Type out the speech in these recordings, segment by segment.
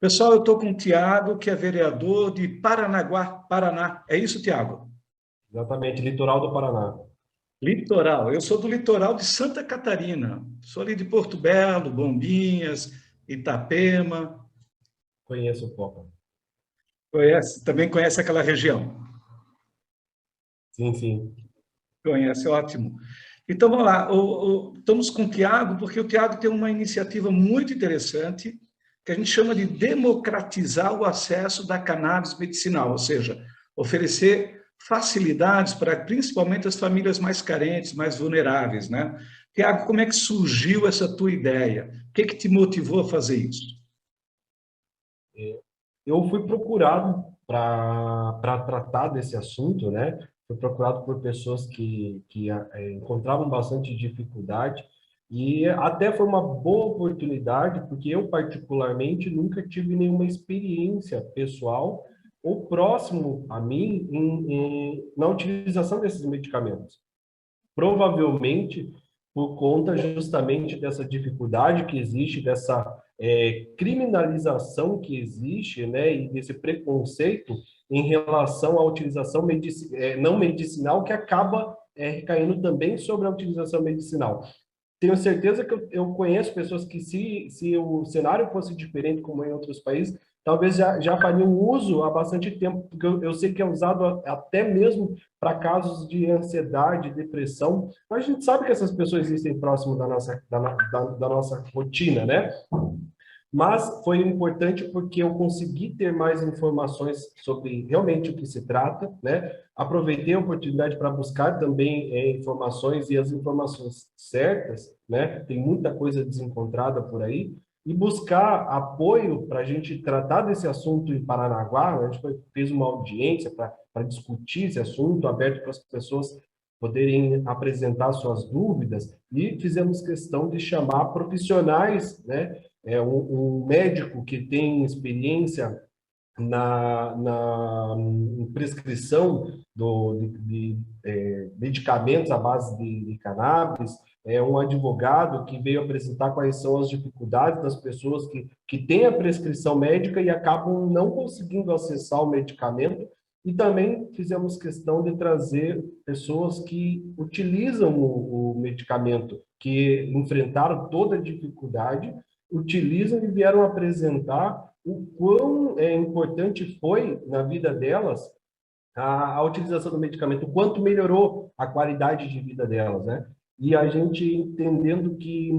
Pessoal, eu estou com o Tiago, que é vereador de Paranaguá, Paraná. É isso, Tiago? Exatamente, litoral do Paraná. Litoral. Eu sou do litoral de Santa Catarina. Sou ali de Porto Belo, Bombinhas, Itapema. Conheço um pouco. Conhece, também conhece aquela região? Sim, sim. Conhece, ótimo. Então, vamos lá. Estamos com o Tiago, porque o Tiago tem uma iniciativa muito interessante, que a gente chama de democratizar o acesso da cannabis medicinal, ou seja, oferecer facilidades para principalmente as famílias mais carentes, mais vulneráveis, né? Tiago, como é que surgiu essa tua ideia? O que te motivou a fazer isso? Eu fui procurado para tratar desse assunto, né? Fui procurado por pessoas que encontravam bastante dificuldade e até foi uma boa oportunidade, porque eu, particularmente, nunca tive nenhuma experiência pessoal ou próximo a mim na utilização desses medicamentos. Provavelmente por conta justamente dessa dificuldade que existe, dessa criminalização que existe, né, e desse preconceito em relação à utilização não medicinal, que acaba recaindo também sobre a utilização medicinal. Tenho certeza que eu conheço pessoas que, se o cenário fosse diferente, como em outros países, talvez já fariam uso há bastante tempo, porque eu sei que é usado até mesmo para casos de ansiedade, depressão. Mas a gente sabe que essas pessoas existem próximo da nossa rotina, né? Mas foi importante porque eu consegui ter mais informações sobre realmente o que se trata, né? Aproveitei a oportunidade para buscar também informações e as informações certas, né? Tem muita coisa desencontrada por aí e buscar apoio para a gente tratar desse assunto em Paranaguá. A gente fez uma audiência para discutir esse assunto, aberto para as pessoas poderem apresentar suas dúvidas, e fizemos questão de chamar profissionais, né? Um médico que tem experiência na prescrição de medicamentos à base de cannabis, um advogado que veio apresentar quais são as dificuldades das pessoas que têm a prescrição médica e acabam não conseguindo acessar o medicamento, e também fizemos questão de trazer pessoas que utilizam o medicamento, que enfrentaram toda a dificuldade, utilizam e vieram apresentar o quão importante foi na vida delas a utilização do medicamento, o quanto melhorou a qualidade de vida delas, né? E a gente entendendo que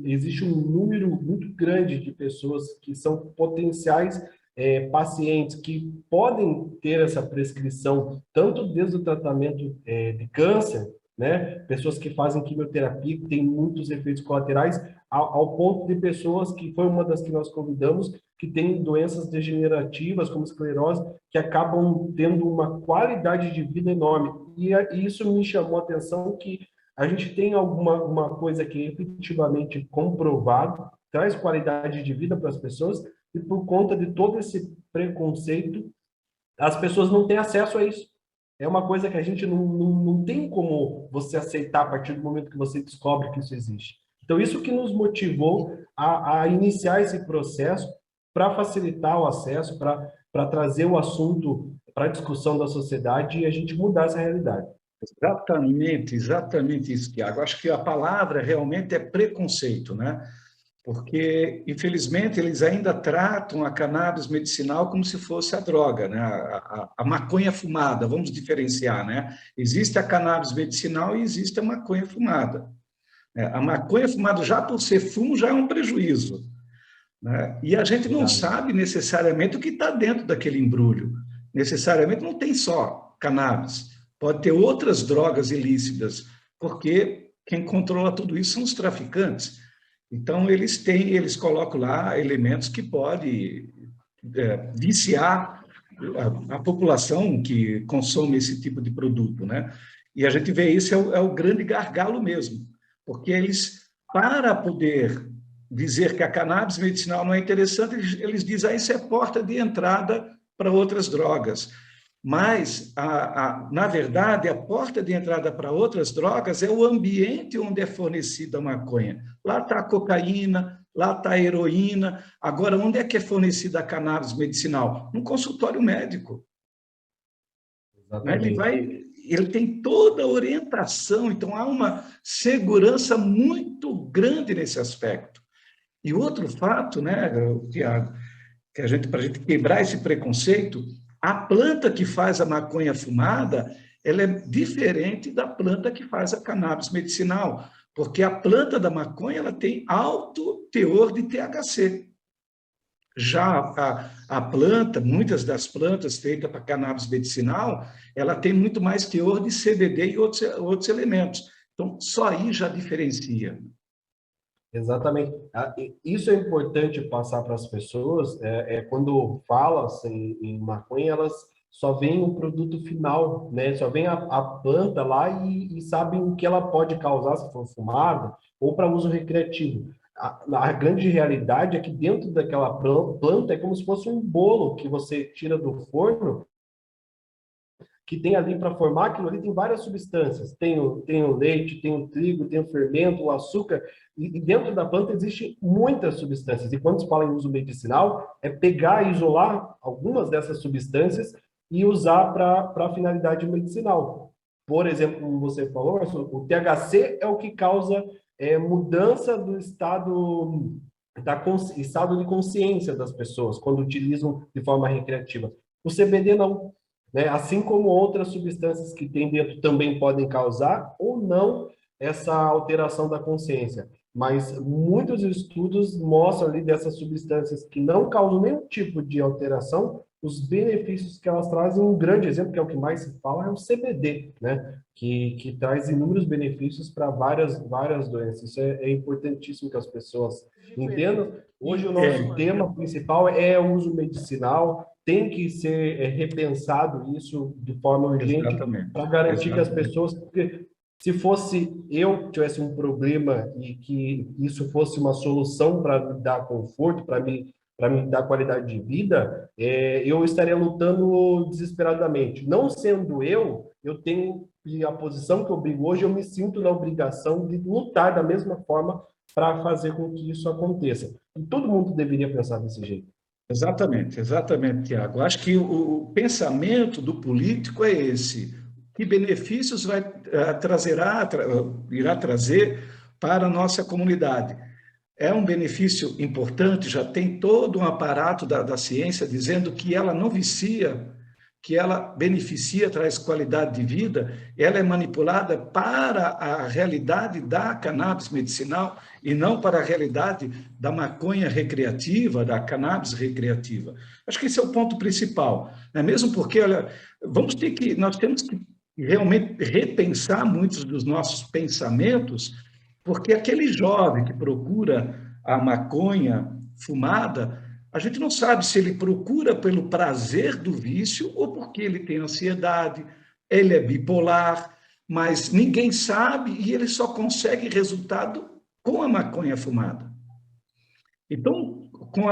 existe um número muito grande de pessoas que são potenciais pacientes que podem ter essa prescrição, tanto desde o tratamento de câncer, né? Pessoas que fazem quimioterapia, que tem muitos efeitos colaterais, ao ponto de pessoas que foi uma das que nós convidamos, que tem doenças degenerativas, como esclerose, que acabam tendo uma qualidade de vida enorme. E isso me chamou a atenção, que a gente tem uma coisa que é efetivamente comprovado, traz qualidade de vida para as pessoas, e por conta de todo esse preconceito, as pessoas não têm acesso a isso. É uma coisa que a gente não tem como você aceitar a partir do momento que você descobre que isso existe. Então, isso que nos motivou a iniciar esse processo para facilitar o acesso, para trazer o assunto para a discussão da sociedade e a gente mudar essa realidade. Exatamente, exatamente isso, Tiago. Acho que a palavra realmente é preconceito, né? Porque, infelizmente, eles ainda tratam a cannabis medicinal como se fosse a droga, né? A maconha fumada, vamos diferenciar, né? Existe a cannabis medicinal e existe a maconha fumada. A maconha fumada, já por ser fumo, já é um prejuízo, né? E a gente não Verdade. sabe necessariamente o que está dentro daquele embrulho. Necessariamente não tem só cannabis, pode ter outras drogas ilícitas, porque quem controla tudo isso são os traficantes. Então, eles colocam lá elementos que podem viciar a população que consome esse tipo de produto, né? E a gente vê isso é o grande gargalo mesmo, porque eles, para poder dizer que a cannabis medicinal não é interessante, eles dizem que isso é porta de entrada para outras drogas. Mas, na verdade, a porta de entrada para outras drogas é o ambiente onde é fornecida a maconha. Lá está a cocaína, lá está a heroína. Agora, onde é que é fornecida a cannabis medicinal? No consultório médico. Né? Exatamente. Ele tem toda a orientação, então há uma segurança muito grande nesse aspecto. E outro fato, né, Tiago, que para a gente quebrar esse preconceito, a planta que faz a maconha fumada, ela é diferente da planta que faz a cannabis medicinal, porque a planta da maconha ela tem alto teor de THC. Já a planta, muitas das plantas feitas para cannabis medicinal, ela tem muito mais teor de CBD e outros elementos. Então, só aí já diferencia. Exatamente. Isso é importante passar para as pessoas, quando fala-se em maconha, elas só veem o produto final, né? Só veem a planta lá e sabem o que ela pode causar se for fumada ou para uso recreativo. A grande realidade é que dentro daquela planta é como se fosse um bolo que você tira do forno, que tem ali para formar aquilo ali, tem várias substâncias. Tem o leite, tem o trigo, tem o fermento, o açúcar, e dentro da planta existem muitas substâncias. E quando se fala em uso medicinal, é pegar e isolar algumas dessas substâncias e usar para finalidade medicinal. Por exemplo, como você falou, o THC é o que causa mudança do estado de consciência das pessoas quando utilizam de forma recreativa. O CBD não, né? Assim como outras substâncias que tem dentro também podem causar ou não essa alteração da consciência. Mas muitos estudos mostram ali dessas substâncias que não causam nenhum tipo de alteração, os benefícios que elas trazem. Um grande exemplo, que é o que mais se fala, é o CBD, né? Que traz inúmeros benefícios para várias doenças. Isso é importantíssimo que as pessoas entendam. Hoje o nosso tema principal é o uso medicinal, tem que ser repensado isso de forma urgente Exatamente, para garantir que as exatamente. pessoas, porque se fosse eu que tivesse um problema e que isso fosse uma solução para me dar conforto, para me dar qualidade de vida, eu estaria lutando desesperadamente. Não sendo eu tenho e a posição que eu brigo hoje, eu me sinto na obrigação de lutar da mesma forma para fazer com que isso aconteça. E todo mundo deveria pensar desse jeito. Exatamente, Tiago. Acho que o pensamento do político é esse. Que benefícios irá trazer para a nossa comunidade? É um benefício importante, já tem todo um aparato da ciência dizendo que ela não vicia, que ela beneficia, traz qualidade de vida, ela é manipulada para a realidade da cannabis medicinal e não para a realidade da maconha recreativa, da cannabis recreativa. Acho que esse é o ponto principal, né? Mesmo porque, olha, nós temos que realmente repensar muitos dos nossos pensamentos, porque aquele jovem que procura a maconha fumada, a gente não sabe se ele procura pelo prazer do vício ou porque ele tem ansiedade, ele é bipolar, mas ninguém sabe e ele só consegue resultado com a maconha fumada. Então, com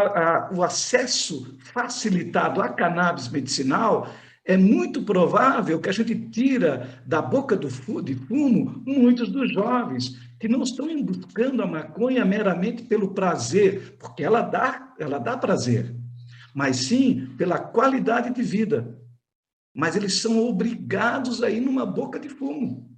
o acesso facilitado à cannabis medicinal, é muito provável que a gente tira da boca de fumo muitos dos jovens que não estão buscando a maconha meramente pelo prazer, porque ela dá prazer, mas sim pela qualidade de vida. Mas eles são obrigados a ir numa boca de fumo.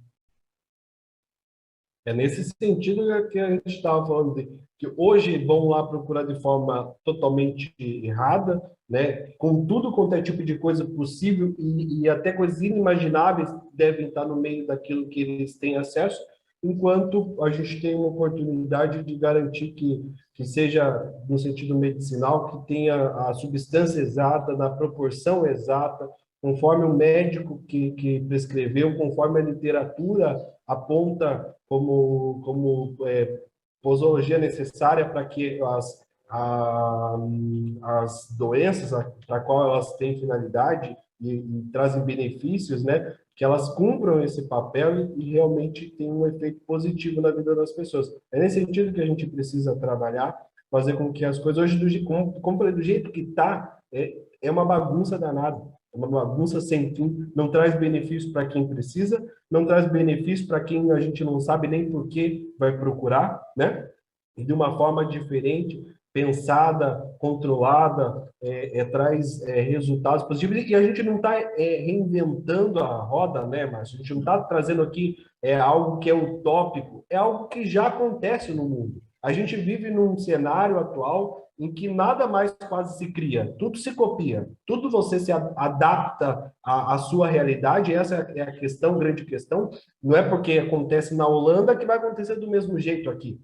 É nesse sentido que a gente estava falando de que hoje vão lá procurar de forma totalmente errada, né? Com tudo quanto é tipo de coisa possível e até coisas inimagináveis devem estar no meio daquilo que eles têm acesso, enquanto a gente tem uma oportunidade de garantir que seja no sentido medicinal, que tenha a substância exata, na proporção exata, conforme o médico que prescreveu, conforme a literatura aponta como posologia necessária para que as doenças para qual elas têm finalidade e trazem benefícios, né, que elas cumpram esse papel e realmente tenham um efeito positivo na vida das pessoas. É nesse sentido que a gente precisa trabalhar, fazer com que as coisas hoje, como do jeito que está, é uma bagunça danada. É uma bagunça sem fim, não traz benefício para quem precisa, não traz benefício para quem a gente não sabe nem por que vai procurar, né? e de uma forma diferente, pensada, controlada, traz resultados positivos. E a gente não está reinventando a roda, né, Márcio? A gente não está trazendo aqui algo que é utópico, é algo que já acontece no mundo. A gente vive num cenário atual em que nada mais quase se cria, tudo se copia, tudo você se adapta à sua realidade. Essa é a questão, grande questão. Não é porque acontece na Holanda que vai acontecer do mesmo jeito aqui.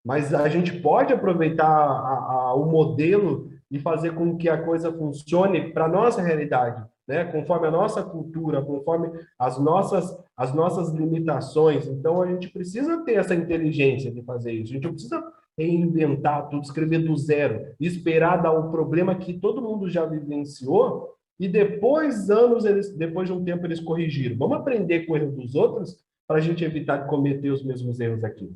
Mas a gente pode aproveitar o modelo e fazer com que a coisa funcione para a nossa realidade, né? Conforme a nossa cultura, conforme as nossas limitações. Então, a gente precisa ter essa inteligência de fazer isso. A gente não precisa reinventar tudo, escrever do zero, esperar dar um problema que todo mundo já vivenciou e depois de um tempo, eles corrigiram. Vamos aprender com o erro dos outros para a gente evitar de cometer os mesmos erros aqui.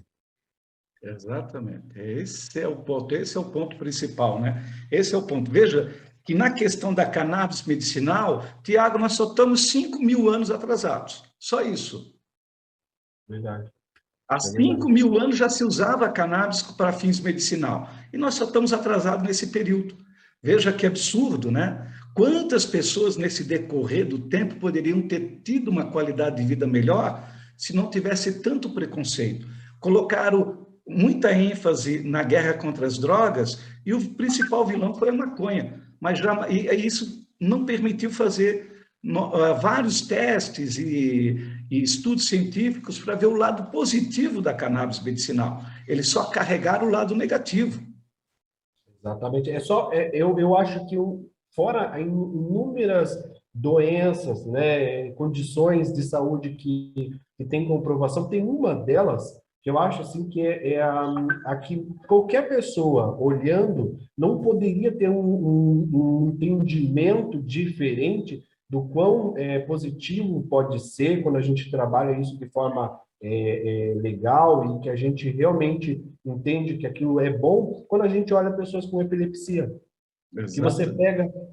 Exatamente. Esse é o ponto principal, né? Esse é o ponto. Veja que na questão da cannabis medicinal, Tiago, nós só estamos 5.000 anos atrasados. Só isso. Verdade. Há 5.000 anos já se usava cannabis para fins medicinal. E nós só estamos atrasados nesse período. Veja que absurdo, né? Quantas pessoas nesse decorrer do tempo poderiam ter tido uma qualidade de vida melhor se não tivesse tanto preconceito? Colocaram muita ênfase na guerra contra as drogas e o principal vilão foi a maconha. Mas isso não permitiu fazer vários testes e estudos científicos para ver o lado positivo da cannabis medicinal. Eles só carregaram o lado negativo. Exatamente. Eu acho que fora inúmeras doenças, né, condições de saúde que tem comprovação, tem uma delas que eu acho assim que é a que qualquer pessoa olhando não poderia ter um entendimento diferente do quão positivo pode ser quando a gente trabalha isso de forma legal e que a gente realmente entende que aquilo é bom quando a gente olha pessoas com epilepsia. Exato. Que você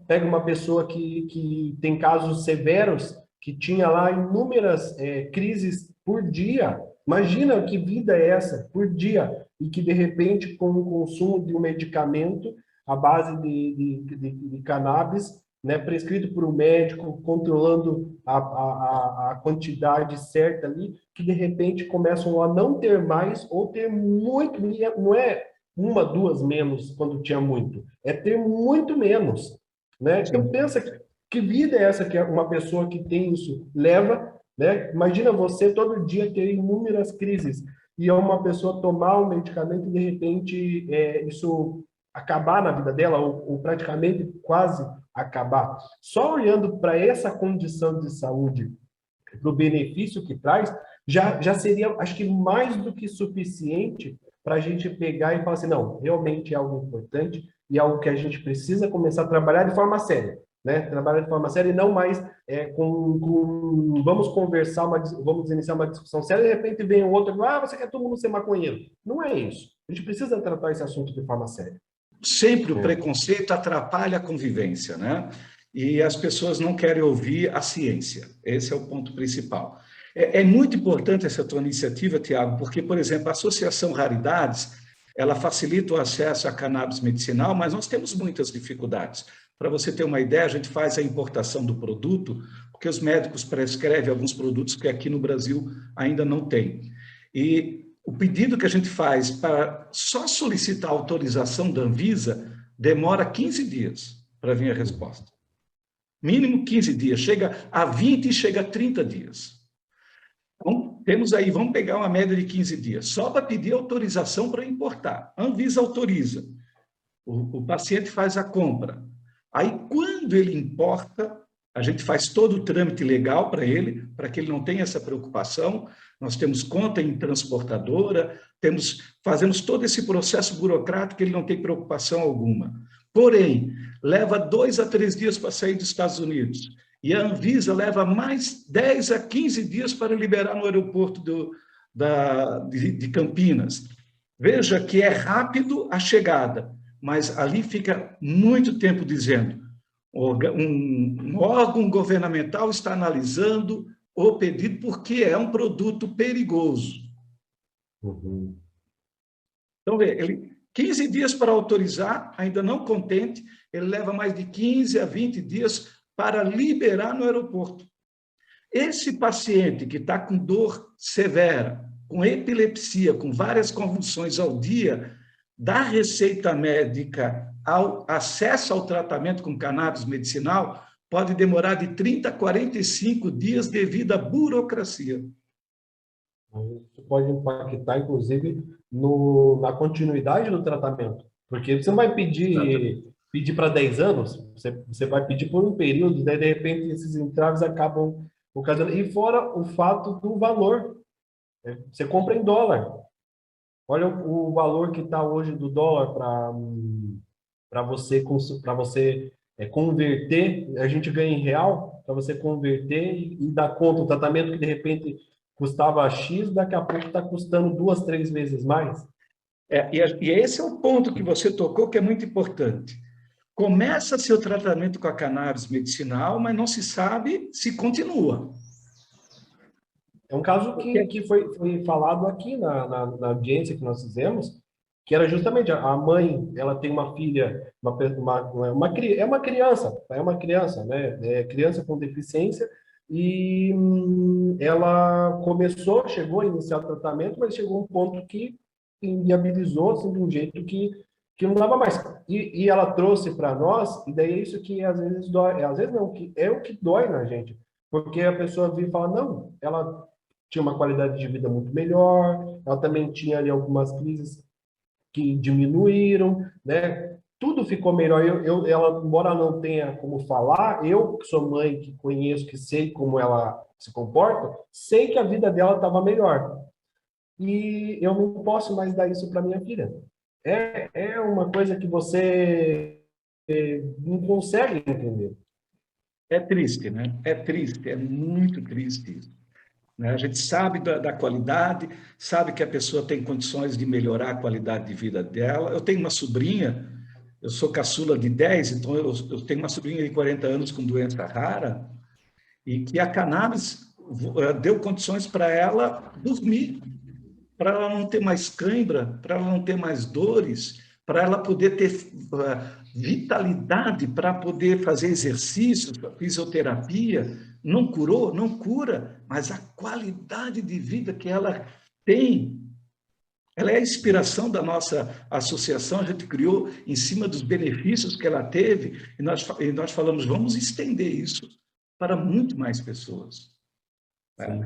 pega uma pessoa que tem casos severos, que tinha lá inúmeras crises por dia. Imagina que vida é essa, por dia, e que de repente, com o consumo de um medicamento à base de cannabis, né, prescrito por um médico, controlando a quantidade certa ali, que de repente começam a não ter mais ou ter muito, não é uma, duas menos quando tinha muito, é ter muito menos, né? Então pensa que vida é essa que uma pessoa que tem isso leva, né? Imagina você todo dia ter inúmeras crises e é uma pessoa tomar um medicamento e de repente isso acabar na vida dela ou praticamente quase acabar. Só olhando para essa condição de saúde, para o benefício que traz, já seria, acho que mais do que suficiente para a gente pegar e falar assim, não, realmente é algo importante e é algo que a gente precisa começar a trabalhar de forma séria, né? Trabalhar de forma séria e não mais vamos conversar, vamos iniciar uma discussão séria e de repente vem o outro, você quer todo mundo ser maconheiro. Não é isso. A gente precisa tratar esse assunto de forma séria. Sempre o preconceito atrapalha a convivência, né? E as pessoas não querem ouvir a ciência. Esse é o ponto principal. É muito importante essa tua iniciativa, Tiago, porque, por exemplo, a Associação Raridades, ela facilita o acesso à cannabis medicinal, mas nós temos muitas dificuldades. Para você ter uma ideia, a gente faz a importação do produto, porque os médicos prescrevem alguns produtos que aqui no Brasil ainda não tem. E o pedido que a gente faz para só solicitar a autorização da Anvisa demora 15 dias para vir a resposta. Mínimo 15 dias, chega a 20 e chega a 30 dias. Então, temos aí, vamos pegar uma média de 15 dias, só para pedir autorização para importar. A Anvisa autoriza, o paciente faz a compra. Aí, quando ele importa, a gente faz todo o trâmite legal para ele, para que ele não tenha essa preocupação. Nós temos conta em transportadora, fazemos todo esse processo burocrático, ele não tem preocupação alguma. Porém, leva 2 a 3 dias para sair dos Estados Unidos. E a Anvisa leva mais 10 a 15 dias para liberar no aeroporto de Campinas. Veja que é rápido a chegada, mas ali fica muito tempo dizendo um órgão governamental está analisando o pedido porque é um produto perigoso. Uhum. Então, vê, ele 15 dias para autorizar, ainda não contente, ele leva mais de 15 a 20 dias para liberar no aeroporto. Esse paciente que está com dor severa, com epilepsia, com várias convulsões ao dia, da receita médica ao acesso ao tratamento com cannabis medicinal, pode demorar de 30 a 45 dias devido à burocracia. Isso pode impactar, inclusive, na continuidade do tratamento. Porque você não vai pedir para 10 anos, você vai pedir por um período, daí, de repente, esses entraves acabam ocasionando. E fora o fato do valor. Você compra em dólar. Olha o valor que está hoje do dólar para você converter, a gente ganha em real, para você converter e dar conta, o tratamento que de repente custava X, daqui a pouco está custando 2, 3 vezes mais. E esse é o ponto que você tocou, que é muito importante. Começa seu tratamento com a cannabis medicinal, mas não se sabe se continua. É um caso que foi falado aqui na audiência que nós fizemos, que era justamente a mãe, ela tem uma filha, é uma criança, né? É criança com deficiência, e ela chegou a iniciar o tratamento, mas chegou a um ponto que inviabilizou assim, de um jeito que não dava mais. E ela trouxe para nós, e daí é isso que às vezes dói, às vezes não, que é o que dói na gente, porque a pessoa vem e fala, não, ela tinha uma qualidade de vida muito melhor, ela também tinha ali algumas crises que diminuíram, né? Tudo ficou melhor. Ela, embora não tenha como falar, eu que sou mãe, que conheço, que sei como ela se comporta, sei que a vida dela estava melhor. E eu não posso mais dar isso para minha filha. É uma coisa que você não consegue entender. É triste, né? É triste, é muito triste isso. A gente sabe da qualidade, sabe que a pessoa tem condições de melhorar a qualidade de vida dela. Eu tenho uma sobrinha, eu sou caçula de 10, então eu tenho uma sobrinha de 40 anos com doença rara, e que a cannabis deu condições para ela dormir, para ela não ter mais cãibra, para ela não ter mais dores, para ela poder ter vitalidade para poder fazer exercícios, fisioterapia. Não curou? Não cura, mas a qualidade de vida que ela tem, ela é a inspiração da nossa associação. A gente criou em cima dos benefícios que ela teve, e nós falamos, vamos estender isso para muito mais pessoas. Sim.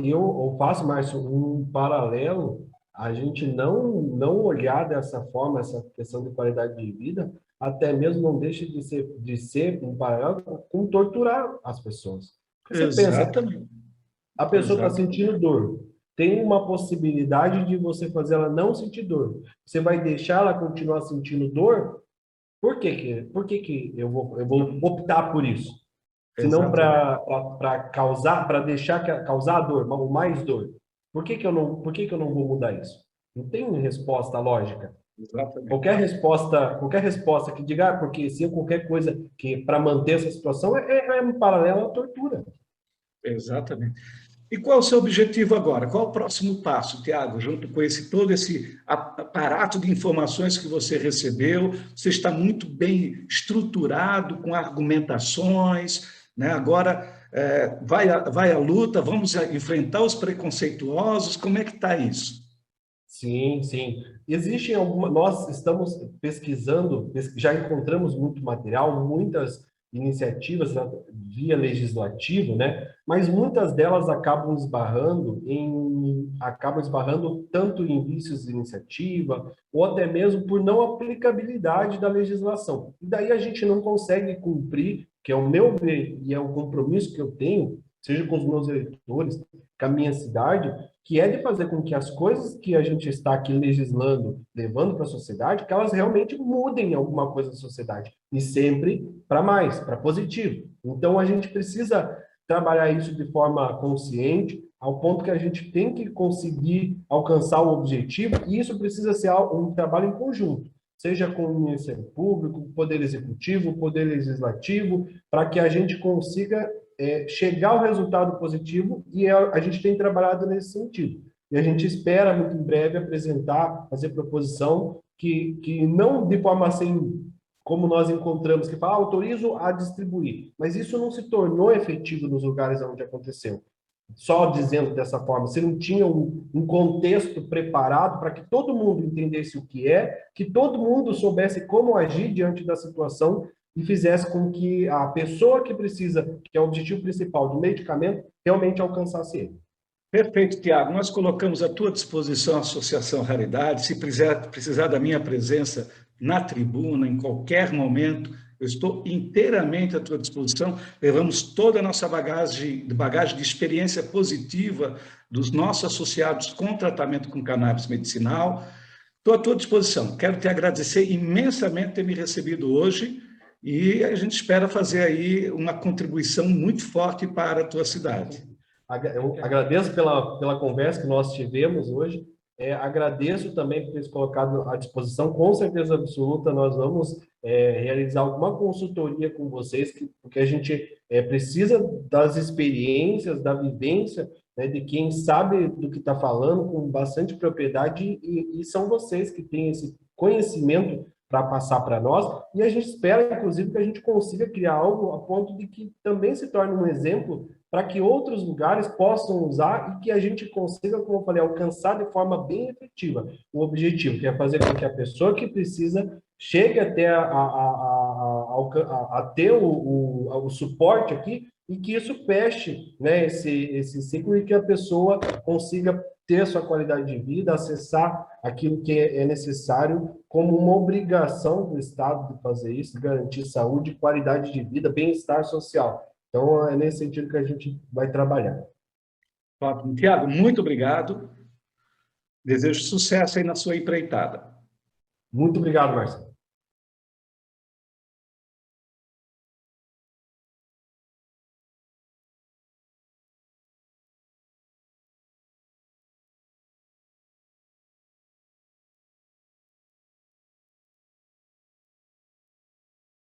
Eu faço mais um paralelo, a gente não olhar dessa forma, essa questão de qualidade de vida, até mesmo não deixa de ser um paralelo com torturar as pessoas. Você pensa, Exatamente. a pessoa está Exatamente. sentindo dor, tem uma possibilidade de você fazer ela não sentir dor. Você vai deixar ela continuar sentindo dor? Por que que eu vou optar por isso? Se não Exatamente. para deixar causar a dor, ou mais dor. Por que que eu não vou mudar isso? Não tem resposta lógica. Exatamente. Qualquer resposta que diga, porque se qualquer coisa que para manter essa situação é um paralelo à tortura. Exatamente. E qual é o seu objetivo agora? Qual é o próximo passo, Tiago? Junto com todo esse aparato de informações que você recebeu, você está muito bem estruturado, com argumentações, né? Agora vai à luta, vamos enfrentar os preconceituosos, como é que está isso? Sim, sim. Existem algumas. Nós estamos pesquisando, já encontramos muito material, muitas iniciativas via legislativo, né? Mas muitas delas acabam esbarrando tanto em vícios de iniciativa ou até mesmo por não aplicabilidade da legislação. E daí a gente não consegue cumprir, que é o meu ver e é o compromisso que eu tenho, seja com os meus eleitores, com a minha cidade, que é de fazer com que as coisas que a gente está aqui legislando, levando para a sociedade, que elas realmente mudem alguma coisa na sociedade. E sempre para mais, para positivo. Então, a gente precisa trabalhar isso de forma consciente, ao ponto que a gente tem que conseguir alcançar o objetivo, e isso precisa ser um trabalho em conjunto, seja com o Ministério Público, o Poder Executivo, o Poder Legislativo, para que a gente consiga chegar ao resultado positivo, e a gente tem trabalhado nesse sentido. e a gente espera, muito em breve, apresentar, fazer proposição que não de forma assim, como nós encontramos, que fala, autorizo a distribuir, mas isso não se tornou efetivo nos lugares onde aconteceu. Só dizendo dessa forma, você não tinha um contexto preparado para que todo mundo entendesse o que é, que todo mundo soubesse como agir diante da situação e fizesse com que a pessoa que precisa, que é o objetivo principal do medicamento, realmente alcançasse ele. Perfeito, Tiago. Nós colocamos à tua disposição a Associação Raridade. Se precisar da minha presença na tribuna, em qualquer momento, eu estou inteiramente à tua disposição. Levamos toda a nossa bagagem de experiência positiva dos nossos associados com tratamento com cannabis medicinal. Estou à tua disposição. Quero te agradecer imensamente por ter me recebido hoje e a gente espera fazer aí uma contribuição muito forte para a tua cidade. Eu agradeço pela conversa que nós tivemos hoje. Agradeço também por ter se colocado à disposição. Com certeza absoluta, nós vamos realizar alguma consultoria com vocês, porque a gente precisa das experiências, da vivência, né, de quem sabe do que está falando com bastante propriedade, e são vocês que têm esse conhecimento para passar para nós, e a gente espera, inclusive, que a gente consiga criar algo a ponto de que também se torne um exemplo para que outros lugares possam usar e que a gente consiga, como eu falei, alcançar de forma bem efetiva o objetivo, que é fazer com que a pessoa que precisa chegue até a ter o suporte aqui e que isso feche, né, esse ciclo e que a pessoa consiga ter sua qualidade de vida, acessar aquilo que é necessário como uma obrigação do Estado de fazer isso, garantir saúde, qualidade de vida, bem-estar social. Então, é nesse sentido que a gente vai trabalhar. Ótimo. Tiago, muito obrigado. Desejo sucesso aí na sua empreitada. Muito obrigado, Marcelo.